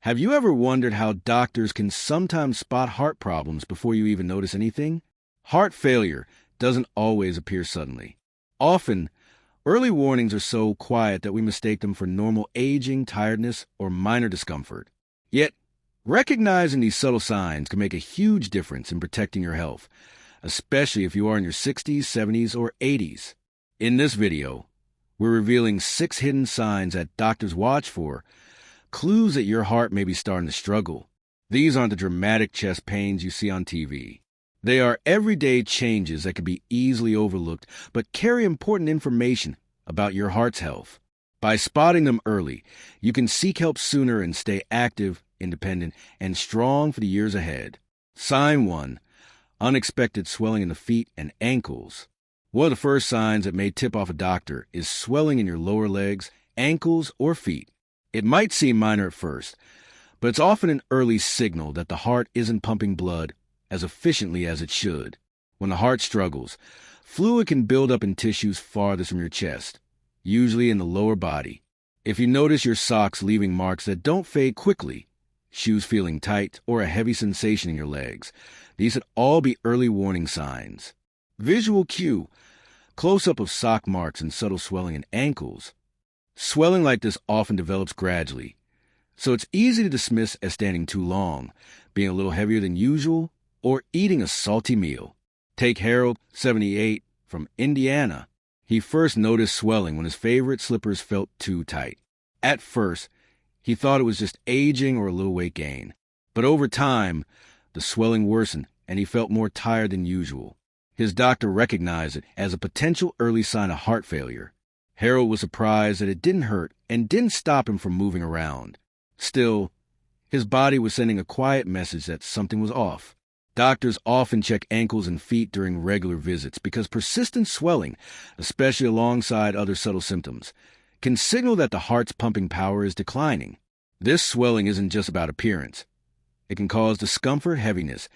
Have you ever wondered how doctors can sometimes spot heart problems before you even notice anything? Heart failure doesn't always appear suddenly. Often, early warnings are so quiet that we mistake them for normal aging, tiredness, or minor discomfort. Yet, recognizing these subtle signs can make a huge difference in protecting your health, especially if you are in your 60s, 70s, or 80s. In this video, we're revealing 6 hidden signs that doctors watch for, clues that your heart may be starting to struggle. These aren't the dramatic chest pains you see on TV. They are everyday changes that can be easily overlooked, but carry important information about your heart's health. By spotting them early, you can seek help sooner and stay active, independent, and strong for the years ahead. Sign 1. Unexpected swelling in the feet and ankles. One of the first signs that may tip off a doctor is swelling in your lower legs, ankles, or feet. It might seem minor at first, but it's often an early signal that the heart isn't pumping blood as efficiently as it should. When the heart struggles, fluid can build up in tissues farthest from your chest, usually in the lower body. If you notice your socks leaving marks that don't fade quickly, shoes feeling tight, or a heavy sensation in your legs, these could all be early warning signs. Visual cue: close-up of sock marks and subtle swelling in ankles. Swelling like this often develops gradually, so it's easy to dismiss as standing too long, being a little heavier than usual, or eating a salty meal. Take Harold, 78, from Indiana. He first noticed swelling when his favorite slippers felt too tight. At first, he thought it was just aging or a little weight gain. But over time, the swelling worsened and he felt more tired than usual. His doctor recognized it as a potential early sign of heart failure. Harold was surprised that it didn't hurt and didn't stop him from moving around. Still, his body was sending a quiet message that something was off. Doctors often check ankles and feet during regular visits because persistent swelling, especially alongside other subtle symptoms, can signal that the heart's pumping power is declining. This swelling isn't just about appearance. It can cause discomfort, heaviness,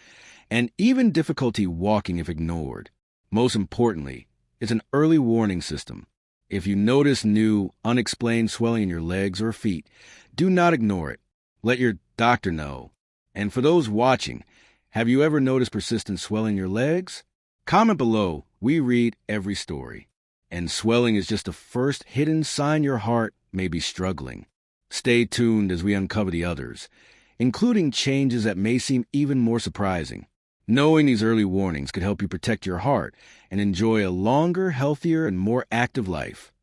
and even difficulty walking if ignored. Most importantly, it's an early warning system. If you notice new, unexplained swelling in your legs or feet, do not ignore it. Let your doctor know. And for those watching, have you ever noticed persistent swelling in your legs? Comment below. We read every story. And swelling is just the first hidden sign your heart may be struggling. Stay tuned as we uncover the others, including changes that may seem even more surprising. Knowing these early warnings could help you protect your heart and enjoy a longer, healthier, and more active life.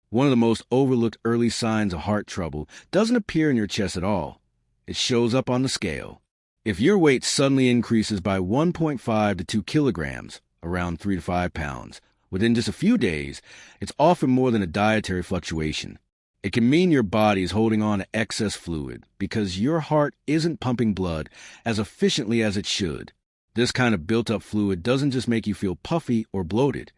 One of the most overlooked early signs of heart trouble doesn't appear in your chest at all. It shows up on the scale. If your weight suddenly increases by 1.5 to 2 kilograms, around 3 to 5 pounds, within just a few days, it's often more than a dietary fluctuation. It can mean your body is holding on to excess fluid because your heart isn't pumping blood as efficiently as it should. This kind of built-up fluid doesn't just make you feel puffy or bloated.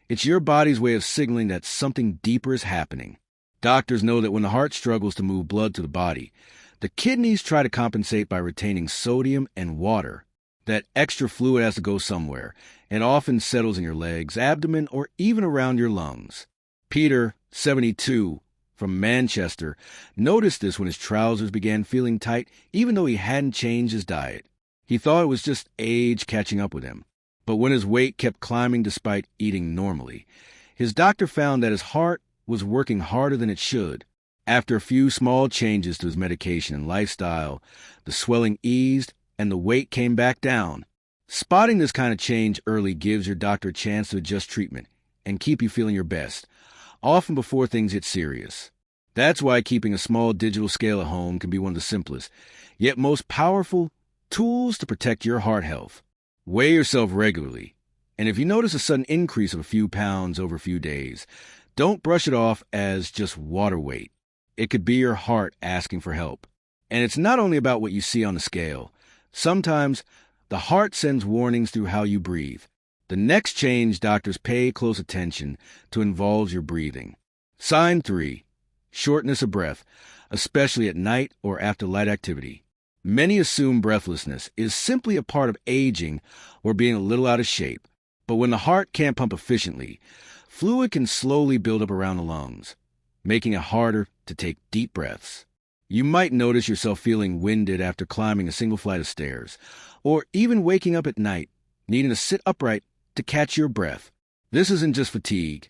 It's your body's way of signaling that something deeper is happening. Doctors know that when the heart struggles to move blood to the body, the kidneys try to compensate by retaining sodium and water. That extra fluid has to go somewhere, and often settles in your legs, abdomen, or even around your lungs. Peter, 72, from Manchester, noticed this when his trousers began feeling tight even though he hadn't changed his diet. He thought it was just age catching up with him. But when his weight kept climbing despite eating normally, his doctor found that his heart was working harder than it should. After a few small changes to his medication and lifestyle, the swelling eased and the weight came back down. Spotting this kind of change early gives your doctor a chance to adjust treatment and keep you feeling your best, often before things get serious. That's why keeping a small digital scale at home can be one of the simplest, yet most powerful tools to protect your heart health. Weigh yourself regularly, and if you notice a sudden increase of a few pounds over a few days, don't brush it off as just water weight. It could be your heart asking for help. And it's not only about what you see on the scale. Sometimes the heart sends warnings through how you breathe. The next change doctors pay close attention to involves your breathing. Sign 3. Shortness of breath, especially at night or after light activity. Many assume breathlessness is simply a part of aging or being a little out of shape. But when the heart can't pump efficiently, fluid can slowly build up around the lungs, making it harder to take deep breaths. You might notice yourself feeling winded after climbing a single flight of stairs, or even waking up at night, needing to sit upright to catch your breath. This isn't just fatigue.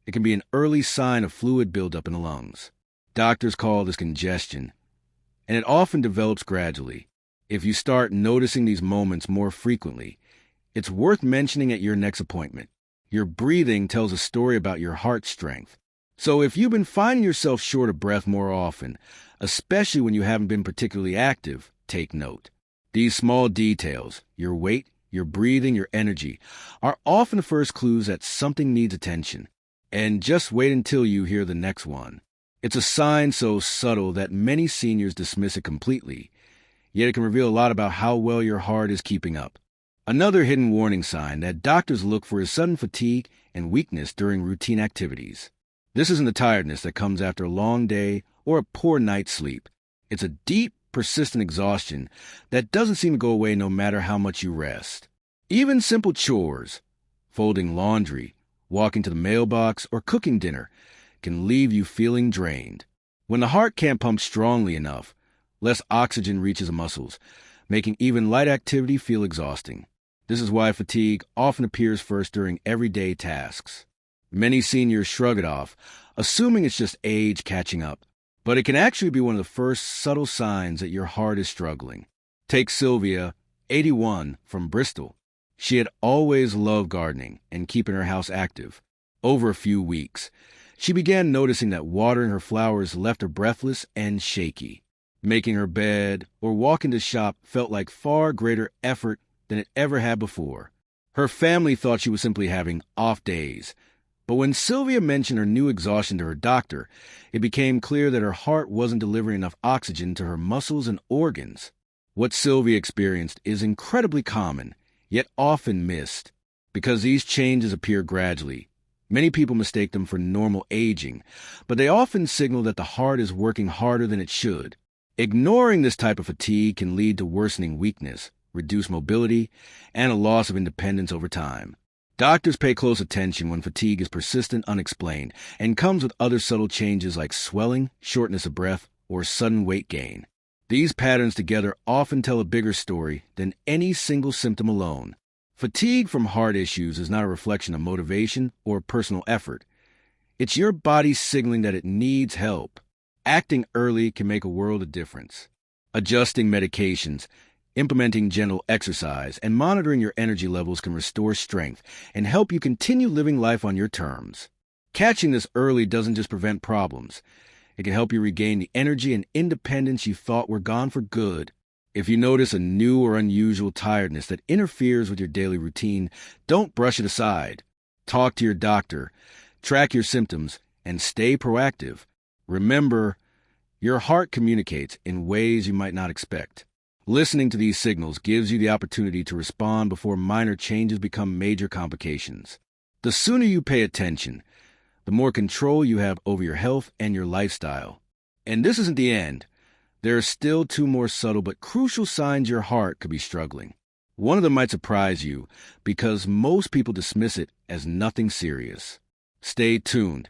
It can be an early sign of fluid buildup in the lungs. Doctors call this congestion, and it often develops gradually. If you start noticing these moments more frequently, it's worth mentioning at your next appointment. Your breathing tells a story about your heart strength. So if you've been finding yourself short of breath more often, especially when you haven't been particularly active, take note. These small details, your weight, your breathing, your energy, are often the first clues that something needs attention. And just wait until you hear the next one. It's a sign so subtle that many seniors dismiss it completely, yet it can reveal a lot about how well your heart is keeping up. Another hidden warning sign that doctors look for is sudden fatigue and weakness during routine activities. This isn't the tiredness that comes after a long day or a poor night's sleep. It's a deep, persistent exhaustion that doesn't seem to go away no matter how much you rest. Even simple chores, folding laundry, walking to the mailbox, or cooking dinner, can leave you feeling drained. When the heart can't pump strongly enough, less oxygen reaches the muscles, making even light activity feel exhausting. This is why fatigue often appears first during everyday tasks. Many seniors shrug it off, assuming it's just age catching up. But it can actually be one of the first subtle signs that your heart is struggling. Take Sylvia, 81, from Bristol. She had always loved gardening and keeping her house active. Over a few weeks, she began noticing that watering her flowers left her breathless and shaky. Making her bed or walking to shop felt like far greater effort than it ever had before. Her family thought she was simply having off days. But when Sylvia mentioned her new exhaustion to her doctor, it became clear that her heart wasn't delivering enough oxygen to her muscles and organs. What Sylvia experienced is incredibly common, yet often missed. Because these changes appear gradually, many people mistake them for normal aging, but they often signal that the heart is working harder than it should. Ignoring this type of fatigue can lead to worsening weakness, reduced mobility, and a loss of independence over time. Doctors pay close attention when fatigue is persistent, unexplained, and comes with other subtle changes like swelling, shortness of breath, or sudden weight gain. These patterns together often tell a bigger story than any single symptom alone. Fatigue from heart issues is not a reflection of motivation or personal effort. It's your body signaling that it needs help. Acting early can make a world of difference. Adjusting medications, implementing gentle exercise, and monitoring your energy levels can restore strength and help you continue living life on your terms. Catching this early doesn't just prevent problems. It can help you regain the energy and independence you thought were gone for good. If you notice a new or unusual tiredness that interferes with your daily routine, don't brush it aside. Talk to your doctor, track your symptoms, and stay proactive. Remember, your heart communicates in ways you might not expect. Listening to these signals gives you the opportunity to respond before minor changes become major complications. The sooner you pay attention, the more control you have over your health and your lifestyle. And this isn't the end. There are still two more subtle but crucial signs your heart could be struggling. One of them might surprise you because most people dismiss it as nothing serious. Stay tuned,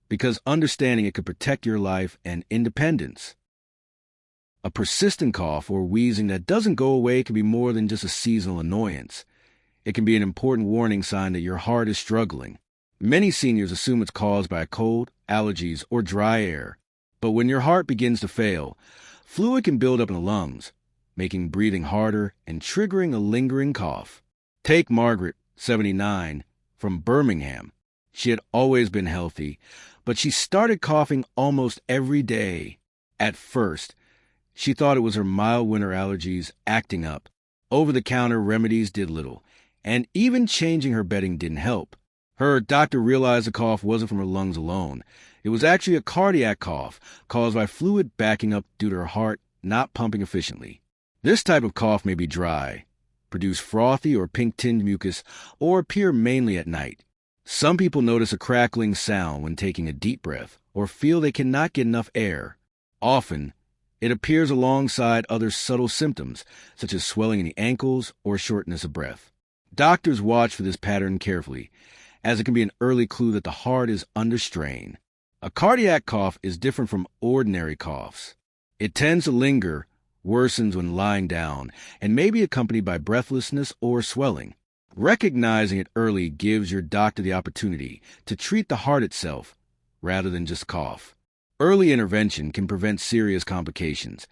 because understanding it could protect your life and independence. A persistent cough or wheezing that doesn't go away can be more than just a seasonal annoyance. It can be an important warning sign that your heart is struggling. Many seniors assume it's caused by a cold, allergies, or dry air. But when your heart begins to fail, fluid can build up in the lungs, making breathing harder and triggering a lingering cough. Take Margaret, 79, from Birmingham. She had always been healthy, but she started coughing almost every day. At first, she thought it was her mild winter allergies acting up. Over-the-counter remedies did little, and even changing her bedding didn't help. Her doctor realized the cough wasn't from her lungs alone. It was actually a cardiac cough caused by fluid backing up due to her heart not pumping efficiently. This type of cough may be dry, produce frothy or pink-tinged mucus, or appear mainly at night. Some people notice a crackling sound when taking a deep breath or feel they cannot get enough air. Often, it appears alongside other subtle symptoms, such as swelling in the ankles or shortness of breath. Doctors watch for this pattern carefully, as it can be an early clue that the heart is under strain. A cardiac cough is different from ordinary coughs. It tends to linger, worsens when lying down, and may be accompanied by breathlessness or swelling. Recognizing it early gives your doctor the opportunity to treat the heart itself rather than just cough. Early intervention can prevent serious complications,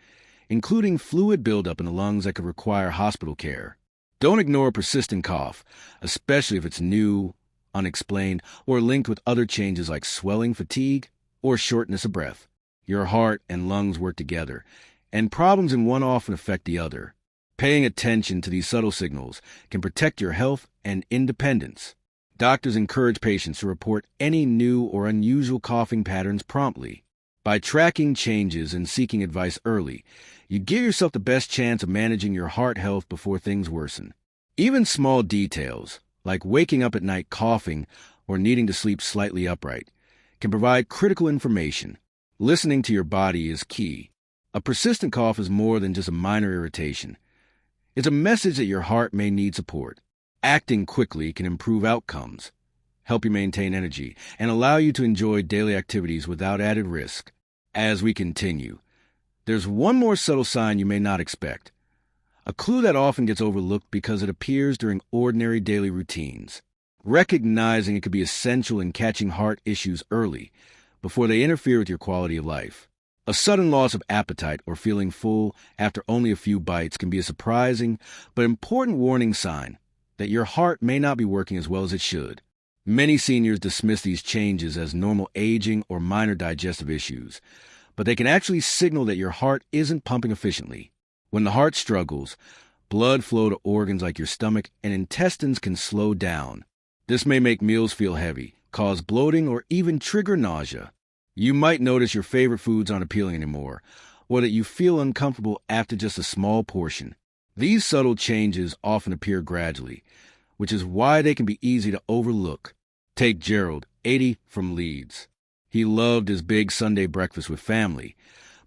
including fluid buildup in the lungs that could require hospital care. Don't ignore a persistent cough, especially if it's new, unexplained, or linked with other changes like swelling, fatigue, or shortness of breath. Your heart and lungs work together, and problems in one often affect the other. Paying attention to these subtle signals can protect your health and independence. Doctors encourage patients to report any new or unusual coughing patterns promptly. By tracking changes and seeking advice early, you give yourself the best chance of managing your heart health before things worsen. Even small details, like waking up at night coughing or needing to sleep slightly upright, can provide critical information. Listening to your body is key. A persistent cough is more than just a minor irritation. It's a message that your heart may need support. Acting quickly can improve outcomes, help you maintain energy, and allow you to enjoy daily activities without added risk. As we continue, there's one more subtle sign you may not expect, a clue that often gets overlooked because it appears during ordinary daily routines. Recognizing it could be essential in catching heart issues early, before they interfere with your quality of life. A sudden loss of appetite or feeling full after only a few bites can be a surprising but important warning sign that your heart may not be working as well as it should. Many seniors dismiss these changes as normal aging or minor digestive issues, but they can actually signal that your heart isn't pumping efficiently. When the heart struggles, blood flow to organs like your stomach and intestines can slow down. This may make meals feel heavy, cause bloating, or even trigger nausea. You might notice your favorite foods aren't appealing anymore, or that you feel uncomfortable after just a small portion. These subtle changes often appear gradually, which is why they can be easy to overlook. Take Gerald, 80, from Leeds. He loved his big Sunday breakfast with family,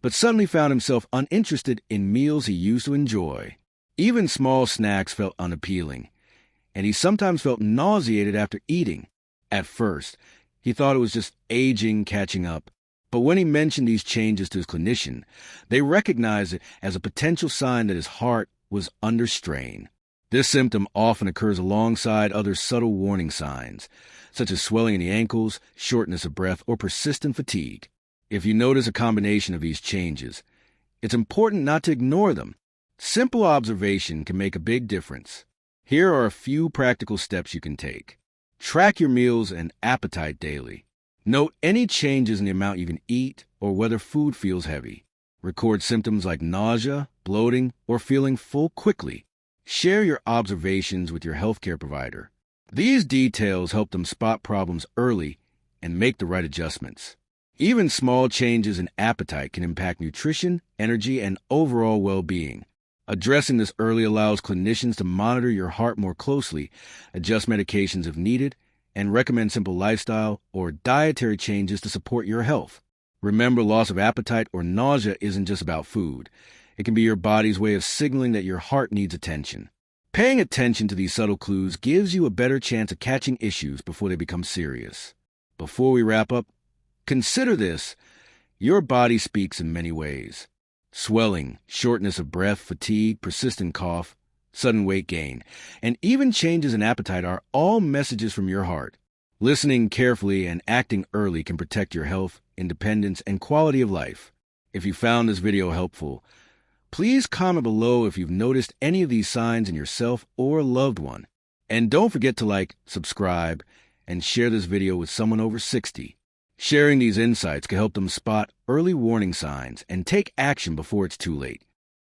but suddenly found himself uninterested in meals he used to enjoy. Even small snacks felt unappealing, and he sometimes felt nauseated after eating. At first, he thought it was just aging catching up, but when he mentioned these changes to his clinician, they recognized it as a potential sign that his heart was under strain. This symptom often occurs alongside other subtle warning signs, such as swelling in the ankles, shortness of breath, or persistent fatigue. If you notice a combination of these changes, it's important not to ignore them. Simple observation can make a big difference. Here are a few practical steps you can take. Track your meals and appetite daily. Note any changes in the amount you can eat or whether food feels heavy. Record symptoms like nausea, bloating, or feeling full quickly. Share your observations with your healthcare provider. These details help them spot problems early and make the right adjustments. Even small changes in appetite can impact nutrition, energy, and overall well-being. Addressing this early allows clinicians to monitor your heart more closely, adjust medications if needed, and recommend simple lifestyle or dietary changes to support your health. Remember, loss of appetite or nausea isn't just about food. It can be your body's way of signaling that your heart needs attention. Paying attention to these subtle clues gives you a better chance of catching issues before they become serious. Before we wrap up, consider this. Your body speaks in many ways. Swelling, shortness of breath, fatigue, persistent cough, sudden weight gain, and even changes in appetite are all messages from your heart. Listening carefully and acting early can protect your health, independence, and quality of life. If you found this video helpful, please comment below if you've noticed any of these signs in yourself or a loved one. And don't forget to like, subscribe, and share this video with someone over 60. Sharing these insights can help them spot early warning signs and take action before it's too late.